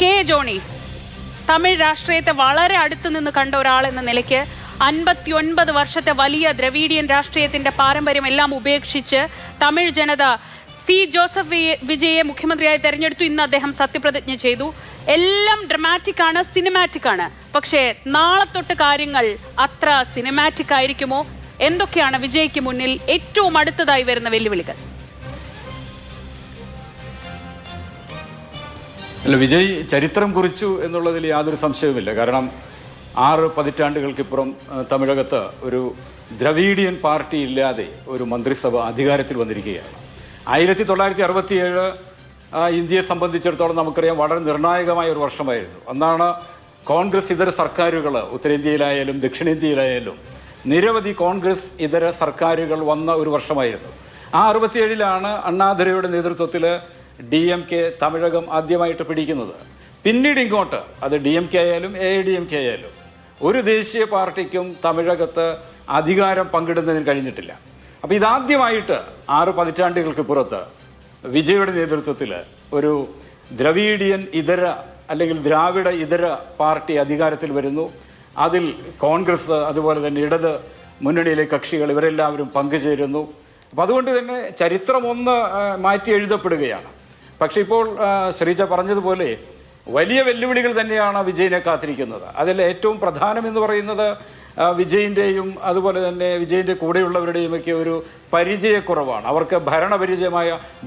K Johnny, Tamil രാഷ്ട്രീയത്തെ വളരെ അടുത്തു നിന്ന് കണ്ട ഒരാളെന്ന നിലയ്ക്ക് 59 വർഷത്തെ വലിയ ദ്രവീഡിയൻ രാഷ്ട്രീയത്തിന്റെ പാരമ്പര്യം എല്ലാം ഉപേക്ഷിച്ച് തമിഴ് ജനത സി ജോസഫ് വിജയെ മുഖ്യമന്ത്രിയായി തെരഞ്ഞെടുത്തു. ഇന്ന് അദ്ദേഹം സത്യപ്രതിജ്ഞ ചെയ്തു. എല്ലാം ഡ്രമാറ്റിക് ആണ്, സിനിമാറ്റിക് ആണ്. പക്ഷേ നാളെ തൊട്ട് കാര്യങ്ങൾ അത്ര സിനിമാറ്റിക് ആയിരിക്കുമോ? എന്തൊക്കെയാണ് വിജയ്ക്ക് മുന്നിൽ ഏറ്റവും അടുത്തതായി വരുന്ന വെല്ലുവിളികൾ? അല്ല, വിജയ് ചരിത്രം കുറിച്ചു എന്നുള്ളതിൽ യാതൊരു സംശയവുമില്ല. കാരണം 6 പതിറ്റാണ്ടുകൾക്കിപ്പുറം തമിഴകത്ത് ഒരു ദ്രവീഡിയൻ പാർട്ടി ഇല്ലാതെ ഒരു മന്ത്രിസഭ അധികാരത്തിൽ വന്നിരിക്കുകയാണ്. 1967 ഇന്ത്യയെ സംബന്ധിച്ചിടത്തോളം നമുക്കറിയാം വളരെ നിർണായകമായ ഒരു വർഷമായിരുന്നു. അന്നാണ് കോൺഗ്രസ് ഇതര സർക്കാരുകൾ ഉത്തരേന്ത്യയിലായാലും ദക്ഷിണേന്ത്യയിലായാലും നിരവധി കോൺഗ്രസ് ഇതര സർക്കാരുകൾ വന്ന ഒരു വർഷമായിരുന്നു. ആ 67 അണ്ണാദുരൈയുടെ നേതൃത്വത്തിൽ DMK തമിഴകം ആദ്യമായിട്ട് പിടിക്കുന്നത്. പിന്നീട് ഇങ്ങോട്ട് അത് DMK ആയാലും AIDMK ആയാലും ഒരു ദേശീയ പാർട്ടിക്കും തമിഴകത്ത് അധികാരം പങ്കിടുന്നതിന് കഴിഞ്ഞിട്ടില്ല. അപ്പോൾ ഇതാദ്യമായിട്ട് 6 പതിറ്റാണ്ടുകൾക്ക് പുറത്ത് വിജയുടെ നേതൃത്വത്തിൽ ഒരു ദ്രവീഡിയൻ ഇതര അല്ലെങ്കിൽ ദ്രാവിഡ ഇതര പാർട്ടി അധികാരത്തിൽ വരുന്നു. അതിൽ കോൺഗ്രസ് അതുപോലെ തന്നെ ഇടത് മുന്നണിയിലെ കക്ഷികൾ ഇവരെല്ലാവരും പങ്കുചേരുന്നു. അപ്പം അതുകൊണ്ട് തന്നെ ചരിത്രമൊന്ന് മാറ്റി എഴുതപ്പെടുകയാണ്. പക്ഷെ ഇപ്പോൾ ശ്രീജ പറഞ്ഞതുപോലെ വലിയ വെല്ലുവിളികൾ തന്നെയാണ് വിജയിനെ കാത്തിരിക്കുന്നത്. അതിൽ ഏറ്റവും പ്രധാനമെന്ന് പറയുന്നത് വിജയിൻ്റെയും അതുപോലെ തന്നെ വിജയിൻ്റെ കൂടെയുള്ളവരുടെയുമൊക്കെ ഒരു പരിചയക്കുറവാണ്. അവർക്ക്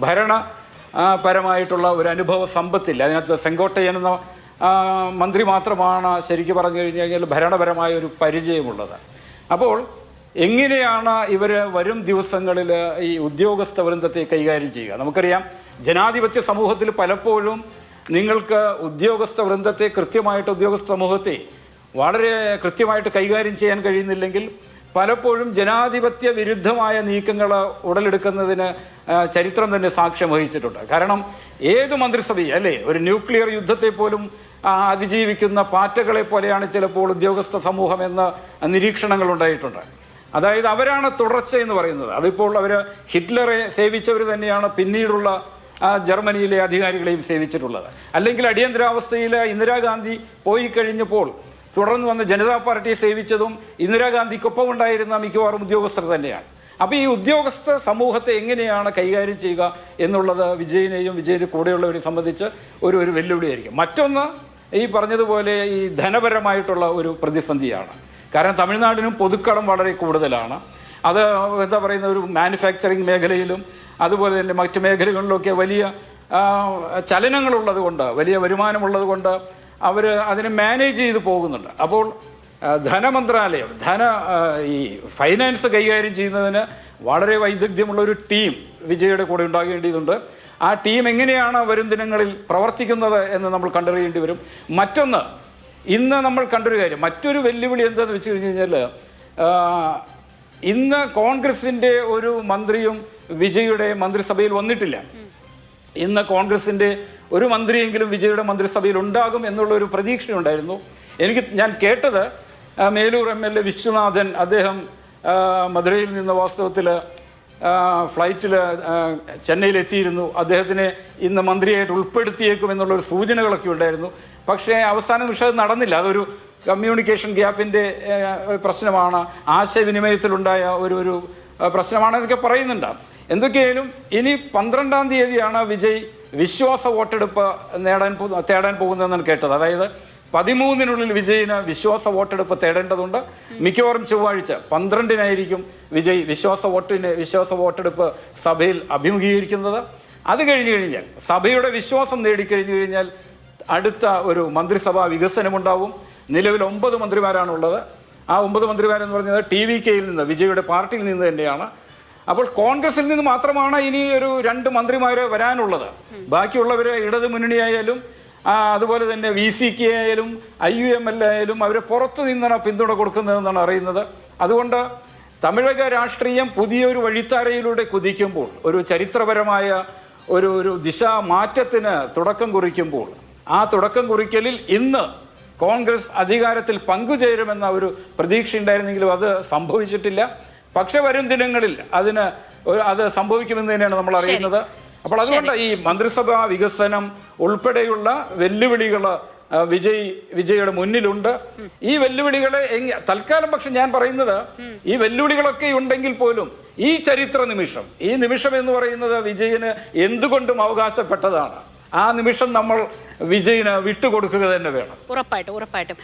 ഭരണപരമായിട്ടുള്ള ഒരു അനുഭവ സമ്പത്തില്ല. അതിനകത്ത് സെങ്കോട്ടയ്യൻ എന്ന മന്ത്രി മാത്രമാണ് ശരിക്കും പറഞ്ഞു കഴിഞ്ഞാൽ ഭരണപരമായ ഒരു പരിചയമുള്ളത്. അപ്പോൾ എങ്ങനെയാണ് ഇവർ വരും ദിവസങ്ങളിൽ ഈ ഉദ്യോഗസ്ഥ വൃന്ദത്തെ കൈകാര്യം ചെയ്യുക? നമുക്കറിയാം, ജനാധിപത്യ സമൂഹത്തിൽ പലപ്പോഴും നിങ്ങൾക്ക് ഉദ്യോഗസ്ഥ വൃന്ദത്തെ കൃത്യമായിട്ട് ഉദ്യോഗസ്ഥ സമൂഹത്തെ വളരെ കൃത്യമായിട്ട് കൈകാര്യം ചെയ്യാൻ കഴിയുന്നില്ലെങ്കിൽ പലപ്പോഴും ജനാധിപത്യ വിരുദ്ധമായ നീക്കങ്ങൾ ഉടലെടുക്കുന്നതിന് ചരിത്രം തന്നെ സാക്ഷ്യം വഹിച്ചിട്ടുണ്ട്. കാരണം ഏത് മന്ത്രിസഭയും അല്ലേ, ഒരു ന്യൂക്ലിയർ യുദ്ധത്തെ പോലും അതിജീവിക്കുന്ന പാറ്റകളെ പോലെയാണ് ചിലപ്പോൾ ഉദ്യോഗസ്ഥ സമൂഹം എന്ന നിരീക്ഷണങ്ങൾ ഉണ്ടായിട്ടുണ്ട്. അതായത് അവരാണ് തുടർച്ച എന്ന് പറയുന്നത്. അതിപ്പോൾ അവർ ഹിറ്റ്ലറെ സേവിച്ചവർ തന്നെയാണ് പിന്നീടുള്ള ജർമ്മനിയിലെ അധികാരികളെയും സേവിച്ചിട്ടുള്ളത്. അല്ലെങ്കിൽ അടിയന്തരാവസ്ഥയിൽ ഇന്ദിരാഗാന്ധി പോയി കഴിഞ്ഞപ്പോൾ തുടർന്ന് വന്ന ജനതാ പാർട്ടിയെ സേവിച്ചതും ഇന്ദിരാഗാന്ധിക്കൊപ്പം ഉണ്ടായിരുന്ന മിക്കവാറും ഉദ്യോഗസ്ഥർ തന്നെയാണ്. അപ്പോൾ ഈ ഉദ്യോഗസ്ഥ സമൂഹത്തെ എങ്ങനെയാണ് കൈകാര്യം ചെയ്യുക എന്നുള്ളത് വിജയിനെയും വിജയിൻ്റെ കൂടെയുള്ളവരെ സംബന്ധിച്ച് ഒരു വെല്ലുവിളിയായിരിക്കും. മറ്റൊന്ന് ഈ പറഞ്ഞതുപോലെ ഈ ധനപരമായിട്ടുള്ള ഒരു പ്രതിസന്ധിയാണ്. കാരണം തമിഴ്നാടിനും പൊതുക്കടം വളരെ കൂടുതലാണ്. അത് എന്താ പറയുന്ന ഒരു മാനുഫാക്ചറിങ് മേഖലയിലും അതുപോലെ തന്നെ മറ്റ് മേഖലകളിലൊക്കെ വലിയ ചലനങ്ങളുള്ളത് കൊണ്ട്, വലിയ വരുമാനമുള്ളത് കൊണ്ട് അവർ അതിനെ മാനേജ് ചെയ്ത് പോകുന്നുണ്ട്. അപ്പോൾ ധനമന്ത്രാലയം ഈ ഫൈനാൻസ് കൈകാര്യം ചെയ്യുന്നതിന് വളരെ വൈദഗ്ധ്യമുള്ളൊരു ടീം വിജയുടെ കൂടെ ഉണ്ടാകേണ്ടതുണ്ട്. ആ ടീം എങ്ങനെയാണ് വരും ദിനങ്ങളിൽ പ്രവർത്തിക്കുന്നത് എന്ന് നമ്മൾ കണ്ടറിയേണ്ടി വരും. മറ്റൊന്ന്, ഇന്ന് നമ്മൾ കണ്ടൊരു കാര്യം, മറ്റൊരു വെല്ലുവിളി എന്താണെന്ന് വെച്ച് കഴിഞ്ഞ് കഴിഞ്ഞാൽ ഇന്ന് കോൺഗ്രസിൻ്റെ ഒരു മന്ത്രിയും വിജയുടെ മന്ത്രിസഭയിൽ വന്നിട്ടില്ല. ഇന്ന് കോൺഗ്രസിൻ്റെ ഒരു മന്ത്രിയെങ്കിലും വിജയുടെ മന്ത്രിസഭയിൽ ഉണ്ടാകും എന്നുള്ളൊരു പ്രതീക്ഷയുണ്ടായിരുന്നു. ഞാൻ കേട്ടത് മേലൂർ MLA വിശ്വനാഥൻ, അദ്ദേഹം മധുരയിൽ നിന്ന് വാസ്തവത്തിൽ ഫ്ലൈറ്റിൽ ചെന്നൈയിലെത്തിയിരുന്നു. അദ്ദേഹത്തിനെ ഇന്ന് മന്ത്രിയായിട്ട് ഉൾപ്പെടുത്തിയേക്കും എന്നുള്ളൊരു സൂചനകളൊക്കെ ഉണ്ടായിരുന്നു. പക്ഷേ അവസാന നിമിഷം നടന്നില്ല. അതൊരു കമ്മ്യൂണിക്കേഷൻ ഗ്യാപ്പിൻ്റെ പ്രശ്നമാണ്, ആശയവിനിമയത്തിലുണ്ടായ ഒരു പ്രശ്നമാണെന്നൊക്കെ പറയുന്നുണ്ട്. എന്തൊക്കെയായാലും ഇനി 12-ാം തീയതിയാണ് വിജയ് വിശ്വാസ വോട്ടെടുപ്പ് തേടാൻ പോകുന്നതെന്നാണ് കേട്ടത്. അതായത് 13-നുള്ളിൽ വിജയിന് വിശ്വാസ വോട്ടെടുപ്പ് തേടേണ്ടതുണ്ട്. മിക്കവാറും ചൊവ്വാഴ്ച 12-നായിരിക്കും വിജയ് വിശ്വാസ വോട്ടെടുപ്പ് സഭയിൽ അഭിമുഖീകരിക്കുന്നത്. അത് കഴിഞ്ഞു കഴിഞ്ഞാൽ, സഭയുടെ വിശ്വാസം നേടിക്കഴിഞ്ഞു കഴിഞ്ഞാൽ അടുത്ത ഒരു മന്ത്രിസഭാ വികസനമുണ്ടാവും. നിലവിൽ 9 മന്ത്രിമാരാണുള്ളത്. ആ 9 മന്ത്രിമാരെന്ന് പറഞ്ഞത് TVKയിൽ നിന്ന്, വിജയുടെ പാർട്ടിയിൽ നിന്ന് തന്നെയാണ്. അപ്പോൾ കോൺഗ്രസിൽ നിന്ന് മാത്രമാണ് ഇനി ഒരു 2 മന്ത്രിമാർ വരാനുള്ളത്. ബാക്കിയുള്ളവർ ഇടത് മുന്നണിയായാലും അതുപോലെ തന്നെ VCK ആയാലും IUML ആയാലും അവർ പുറത്തു നിന്നാണ് പിന്തുണ കൊടുക്കുന്നതെന്നാണ് അറിയുന്നത്. അതുകൊണ്ട് തമിഴക രാഷ്ട്രീയം പുതിയൊരു വഴിത്താരയിലൂടെ കുതിക്കുമ്പോൾ, ഒരു ചരിത്രപരമായ ഒരു ദിശാമാറ്റത്തിന് തുടക്കം കുറിക്കുമ്പോൾ, ആ തുടക്കം കുറിക്കലിൽ ഇന്ന് കോൺഗ്രസ് അധികാരത്തിൽ പങ്കുചേരുമെന്ന ഒരു പ്രതീക്ഷ ഉണ്ടായിരുന്നെങ്കിലും അത് സംഭവിച്ചിട്ടില്ല. പക്ഷെ വരും ദിനങ്ങളിൽ അത് സംഭവിക്കുമെന്ന് തന്നെയാണ് നമ്മൾ അറിയുന്നത്. അപ്പോൾ അതുകൊണ്ട് ഈ മന്ത്രിസഭാ വികസനം ഉൾപ്പെടെയുള്ള വെല്ലുവിളികൾ വിജയുടെ മുന്നിലുണ്ട്. ഈ വെല്ലുവിളികളെ തൽക്കാലം പക്ഷെ ഞാൻ പറയുന്നത് ഈ വെല്ലുവിളികളൊക്കെ ഉണ്ടെങ്കിൽ പോലും ഈ ചരിത്ര നിമിഷം, ഈ നിമിഷം എന്ന് പറയുന്നത് വിജയന് എന്തുകൊണ്ടും അവകാശപ്പെട്ടതാണ്. ആ നിമിഷം നമ്മൾ വിജയന് വിട്ടുകൊടുക്കുക തന്നെ വേണം. ഉറപ്പായിട്ടും.